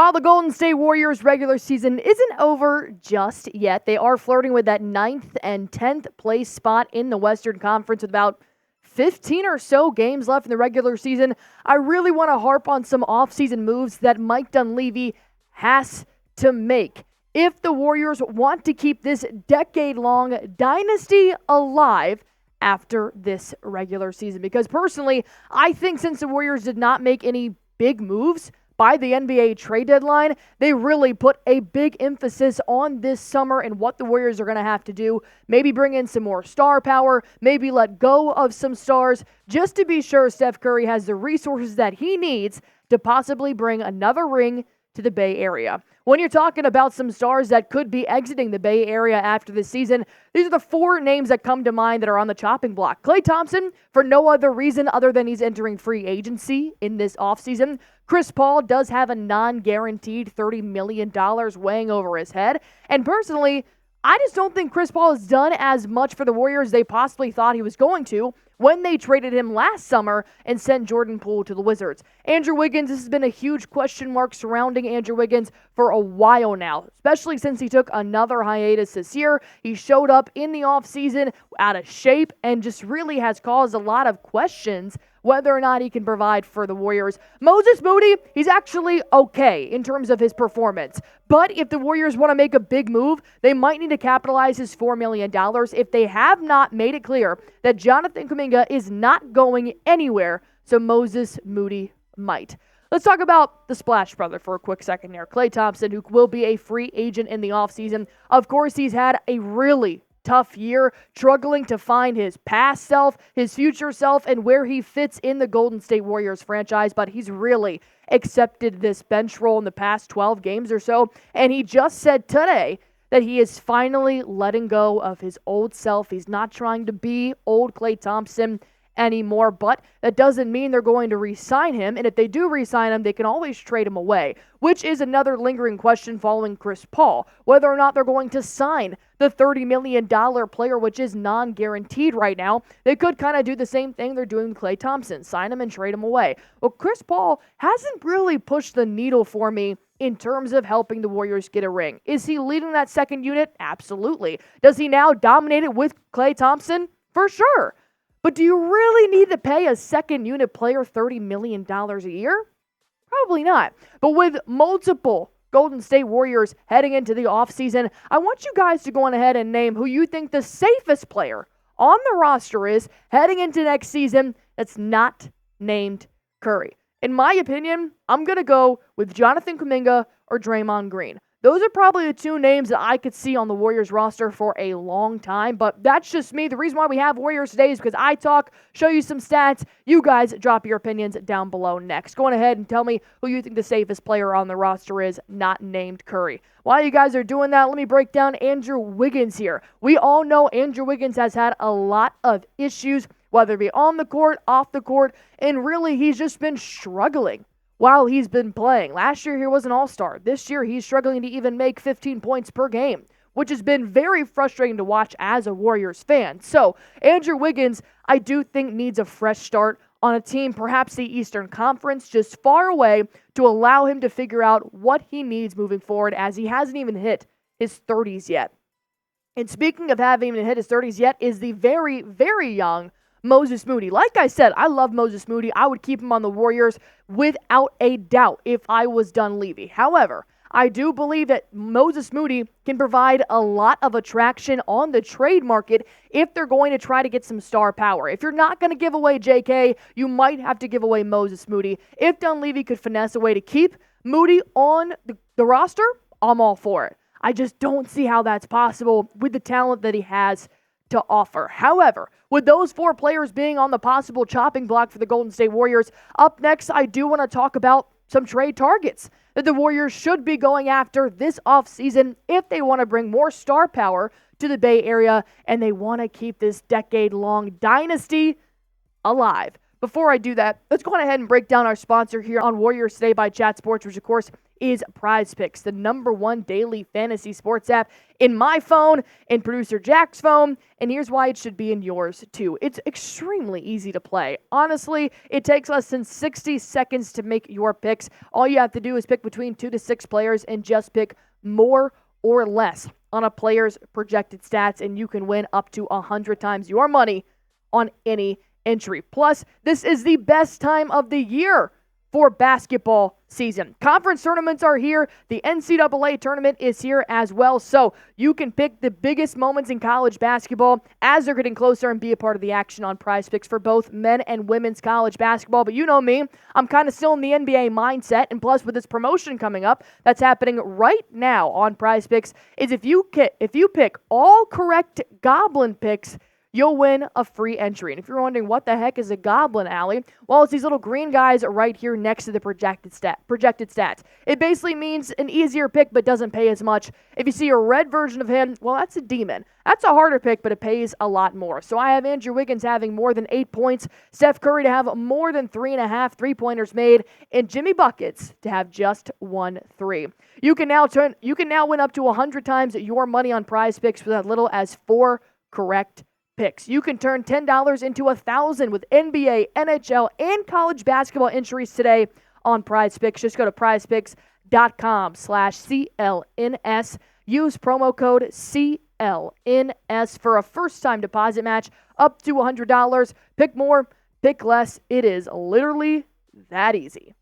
While the Golden State Warriors regular season isn't over just yet, they are flirting with that 9th and 10th place spot in the Western Conference with about 15 or so games left in the regular season. I really want to harp on some offseason moves that Mike Dunleavy has to make if the Warriors want to keep this decade-long dynasty alive after this regular season. Because personally, I think since the Warriors did not make any big moves by the NBA trade deadline, they really put a big emphasis on this summer and what the Warriors are going to have to do. Maybe bring in some more star power, maybe let go of some stars, just to be sure Steph Curry has the resources that he needs to possibly bring another ring to the Bay Area. When you're talking about some stars that could be exiting the Bay Area after this season, these are the 4 names that come to mind that are on the chopping block. Klay Thompson, for no other reason other than he's entering free agency in this offseason. Chris Paul does have a non-guaranteed $30 million weighing over his head. And personally, I just don't think Chris Paul has done as much for the Warriors as they possibly thought he was going to when they traded him last summer and sent Jordan Poole to the Wizards. Andrew Wiggins, this has been a huge question mark surrounding Andrew Wiggins for a while now, especially since he took another hiatus this year. He showed up in the offseason out of shape and just really has caused a lot of questions whether or not he can provide for the Warriors. Moses Moody, he's actually okay in terms of his performance. But if the Warriors want to make a big move, they might need to capitalize his $4 million if they have not made it clear that Jonathan Kuminga is not going anywhere, so Moses Moody might. Let's talk about the Splash Brother for a quick second here. Klay Thompson, who will be a free agent in the offseason. Of course, he's had a really tough year, struggling to find his past self, his future self, and where he fits in the Golden State Warriors franchise, but he's really accepted this bench role in the past 12 games or so, and he just said today that he is finally letting go of his old self. He's not trying to be old Klay Thompson anymore, but that doesn't mean they're going to re-sign him, and if they do re-sign him, they can always trade him away, which is another lingering question following Chris Paul, whether or not they're going to sign the $30 million player, which is non-guaranteed right now. They could kind of do the same thing they're doing with Klay Thompson, sign him and trade him away. Well, Chris Paul hasn't really pushed the needle for me in terms of helping the Warriors get a ring. Is he leading that second unit? Absolutely. Does he now dominate it with Klay Thompson? For sure. But do you really need to pay a second unit player $30 million a year? Probably not. But with multiple Golden State Warriors heading into the offseason, I want you guys to go on ahead and name who you think the safest player on the roster is heading into next season that's not named Curry. In my opinion, I'm going to go with Jonathan Kuminga or Draymond Green. Those are probably the 2 names that I could see on the Warriors roster for a long time, but that's just me. The reason why we have Warriors today is because I talk, show you some stats. You guys drop your opinions down below next. Go on ahead and tell me who you think the safest player on the roster is, not named Curry. While you guys are doing that, let me break down Andrew Wiggins here. We all know Andrew Wiggins has had a lot of issues, whether it be on the court, off the court, and really he's just been struggling while he's been playing. Last year, he was an all-star. This year, he's struggling to even make 15 points per game, which has been very frustrating to watch as a Warriors fan. So, Andrew Wiggins, I do think needs a fresh start on a team, perhaps the Eastern Conference, just far away, to allow him to figure out what he needs moving forward, as he hasn't even hit his 30s yet. And speaking of having even hit his 30s yet, is the very, very young Moses Moody. Like I said, I love Moses Moody. I would keep him on the Warriors without a doubt if I was Dunleavy. However, I do believe that Moses Moody can provide a lot of attraction on the trade market if they're going to try to get some star power. If you're not going to give away JK, you might have to give away Moses Moody. If Dunleavy could finesse a way to keep Moody on the roster, I'm all for it. I just don't see how that's possible with the talent that he has to offer. However, with those 4 players being on the possible chopping block for the Golden State Warriors, up next, I do want to talk about some trade targets that the Warriors should be going after this offseason if they want to bring more star power to the Bay Area and they want to keep this decade-long dynasty alive. before I do that, let's go on ahead and break down our sponsor here on Warriors Today by Chat Sports, which of course is Prize Picks, the #1 daily fantasy sports app in my phone, in producer Jack's phone, and here's why it should be in yours too. It's extremely easy to play. Honestly, it takes less than 60 seconds to make your picks. All you have to do is pick between 2 to 6 players and just pick more or less on a player's projected stats, and you can win up to 100 times your money on any entry. Plus, this is the best time of the year for basketball season. Conference tournaments are here. The NCAA tournament is here as well. So you can pick the biggest moments in college basketball as they're getting closer and be a part of the action on Prize Picks for both men and women's college basketball. But you know me, I'm kind of still in the NBA mindset. And plus, with this promotion coming up that's happening right now on Prize Picks, is if you pick all correct Goblin picks, you'll win a free entry. And if you're wondering what the heck is a Goblin, Allie, well, it's these little green guys right here next to the projected stats. It basically means an easier pick but doesn't pay as much. If you see a red version of him, well, that's a demon. That's a harder pick, but it pays a lot more. So I have Andrew Wiggins having more than 8 points, Steph Curry to have more than 3.5 3-pointers made, and Jimmy Buckets to have just 1 3. You can now win up to 100 times your money on Prize Picks with as little as 4 correct picks. You can turn $10 into $1,000 with NBA, NHL, and college basketball entries today on Prize Picks. Just go to prizepicks.com/CLNS. Use promo code CLNS for a first-time deposit match up to $100. Pick more, pick less. It is literally that easy.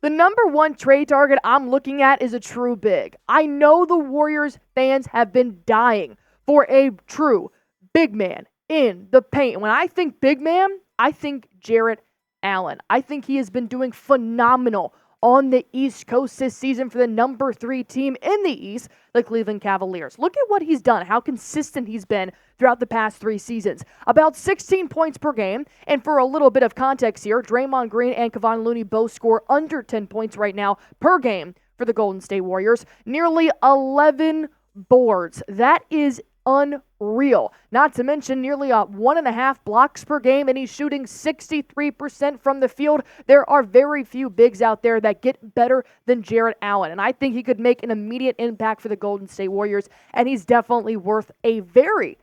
The #1 trade target I'm looking at is a true big. I know the Warriors fans have been dying for a true big man in the paint. When I think big man, I think Jarrett Allen. I think he has been doing phenomenal on the East Coast this season for the #3 team in the East, the Cleveland Cavaliers. Look at what he's done, how consistent he's been throughout the past 3 seasons. About 16 points per game, and for a little bit of context here, Draymond Green and Kevon Looney both score under 10 points right now per game for the Golden State Warriors. Nearly 11 boards. That is unreal. Not to mention nearly 1.5 blocks per game, and he's shooting 63% from the field. There are very few bigs out there that get better than Jarrett Allen, and I think he could make an immediate impact for the Golden State Warriors, and he's definitely worth a very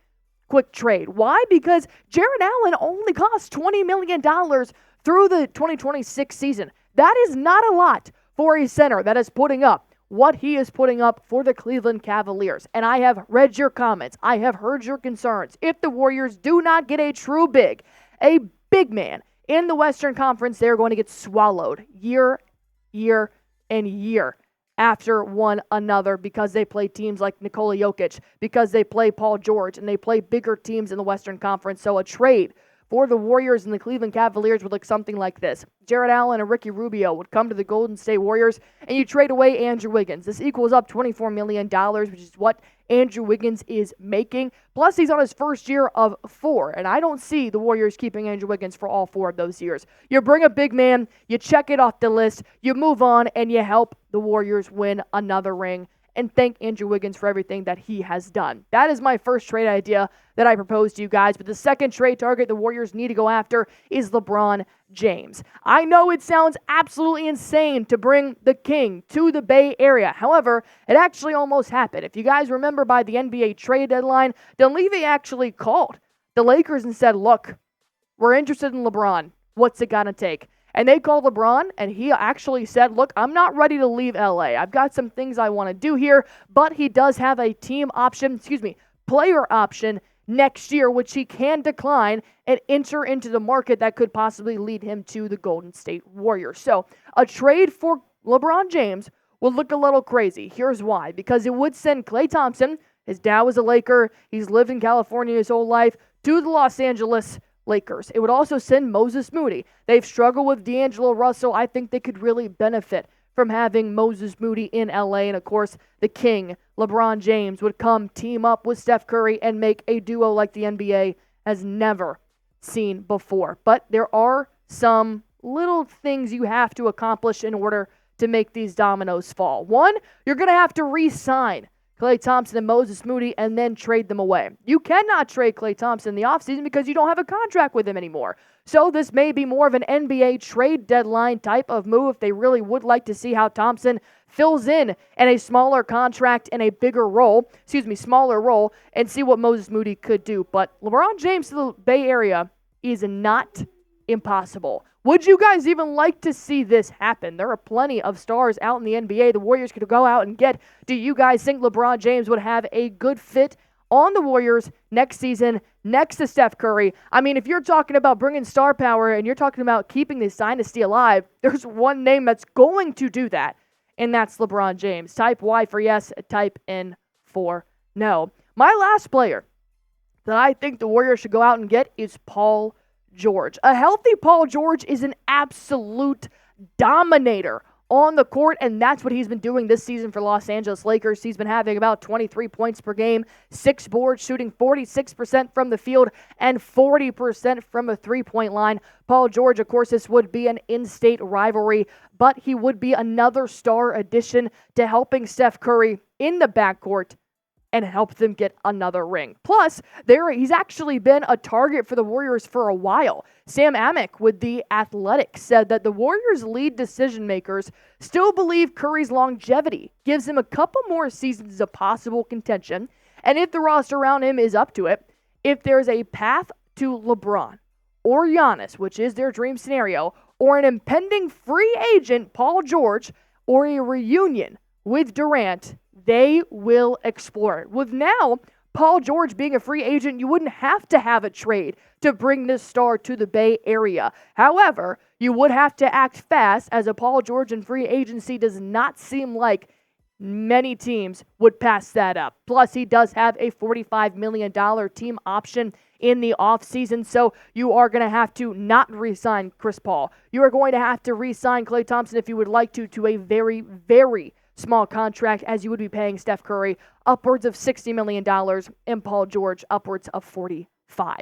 quick trade. Why? Because Jarrett Allen only costs $20 million through the 2026 season. That is not a lot for a center that is putting up what he is putting up for the Cleveland Cavaliers. And I have read your comments. I have heard your concerns. If the Warriors do not get a big man in the Western Conference, they're going to get swallowed year and year after one another because they play teams like Nikola Jokic, because they play Paul George, and they play bigger teams in the Western Conference. So a trade for the Warriors and the Cleveland Cavaliers would look something like this. Jarrett Allen and Ricky Rubio would come to the Golden State Warriors, and you trade away Andrew Wiggins. This equals up $24 million, which is what Andrew Wiggins is making. Plus, he's on his first year of 4, and I don't see the Warriors keeping Andrew Wiggins for all 4 of those years. You bring a big man, you check it off the list, you move on, and you help the Warriors win another ring. And thank Andrew Wiggins for everything that he has done. That is my first trade idea that I proposed to you guys. But the second trade target the Warriors need to go after is LeBron James. I know it sounds absolutely insane to bring the King to the Bay Area. However, it actually almost happened. If you guys remember by the NBA trade deadline, Dunleavy actually called the Lakers and said, look, we're interested in LeBron. What's it gonna take? And they called LeBron, and he actually said, look, I'm not ready to leave LA. I've got some things I want to do here, but he does have a player option next year, which he can decline and enter into the market that could possibly lead him to the Golden State Warriors. So a trade for LeBron James would look a little crazy. Here's why. Because it would send Klay Thompson, his dad was a Laker, he's lived in California his whole life, to the Los Angeles Lakers. It would also send Moses Moody. They've struggled with D'Angelo Russell. I think they could really benefit from having Moses Moody in LA. And of course, the King, LeBron James, would come team up with Steph Curry and make a duo like the NBA has never seen before. But there are some little things you have to accomplish in order to make these dominoes fall. One, you're going to have to re-sign Klay Thompson and Moses Moody and then trade them away. You cannot trade Klay Thompson in the offseason because you don't have a contract with him anymore. So this may be more of an NBA trade deadline type of move if they really would like to see how Thompson fills in a smaller contract and a smaller role, and see what Moses Moody could do. But LeBron James to the Bay Area is not impossible. Would you guys even like to see this happen? There are plenty of stars out in the NBA the Warriors could go out and get. Do you guys think LeBron James would have a good fit on the Warriors next season, next to Steph Curry? I mean, if you're talking about bringing star power and you're talking about keeping this dynasty alive, there's one name that's going to do that, and that's LeBron James. Type Y for yes, type N for no. My last player that I think the Warriors should go out and get is Paul George. A healthy Paul George is an absolute dominator on the court, and that's what he's been doing this season for Los Angeles Lakers. He's been having about 23 points per game, 6 boards, shooting 46% from the field and 40% from a three-point line. Paul George, of course, this would be an in-state rivalry, but he would be another star addition to helping Steph Curry in the backcourt and help them get another ring. Plus, he's actually been a target for the Warriors for a while. Sam Amick with The Athletic said that the Warriors' lead decision makers still believe Curry's longevity gives him a couple more seasons of possible contention, and if the roster around him is up to it, if there's a path to LeBron or Giannis, which is their dream scenario, or an impending free agent, Paul George, or a reunion with Durant, they will explore it. With now Paul George being a free agent, you wouldn't have to have a trade to bring this star to the Bay Area. However, you would have to act fast, as a Paul George in free agency does not seem like many teams would pass that up. Plus, he does have a $45 million team option in the offseason, so you are going to have to not re-sign Chris Paul. You are going to have to re-sign Klay Thompson if you would like to a very, very small contract, as you would be paying Steph Curry upwards of $60 million and Paul George upwards of $45.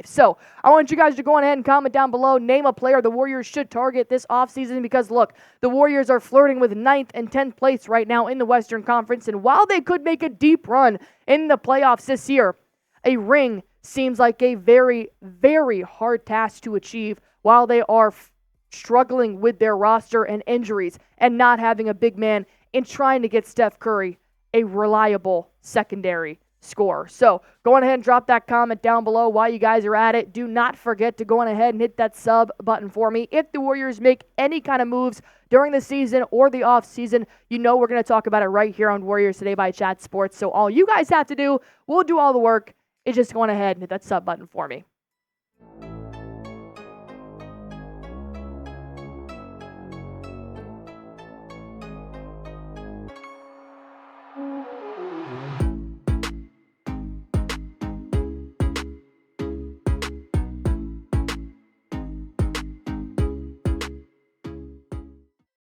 So I want you guys to go ahead and comment down below. Name a player the Warriors should target this offseason, because, look, the Warriors are flirting with 9th and 10th place right now in the Western Conference, and while they could make a deep run in the playoffs this year, a ring seems like a very, very hard task to achieve while they are struggling with their roster and injuries and not having a big man in trying to get Steph Curry a reliable secondary scorer. So go on ahead and drop that comment down below while you guys are at it. Do not forget to go on ahead and hit that sub button for me. If the Warriors make any kind of moves during the season or the off season, you know we're going to talk about it right here on Warriors Today by Chat Sports. So all you guys have to do, we'll do all the work, is just go on ahead and hit that sub button for me.